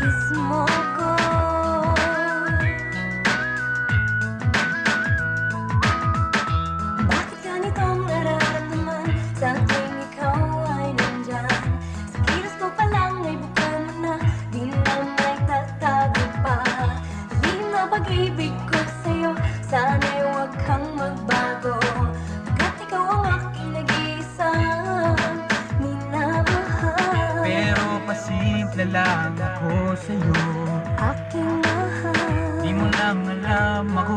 romantismo ko. Bakit ganitong nararamdaman sa tuwing ikaw ay nandyan? Sa kilos ko pa lang ay buka mo na, di na may tatago pa. Lihim na pag-ibig ko sa'yo, sana'y huwag kang magbago. Pagkat ikaw ang aking nag-iisang minamahal. Pero pasimple lang ako sa'yo, Aking mahal. di mo lang alam ako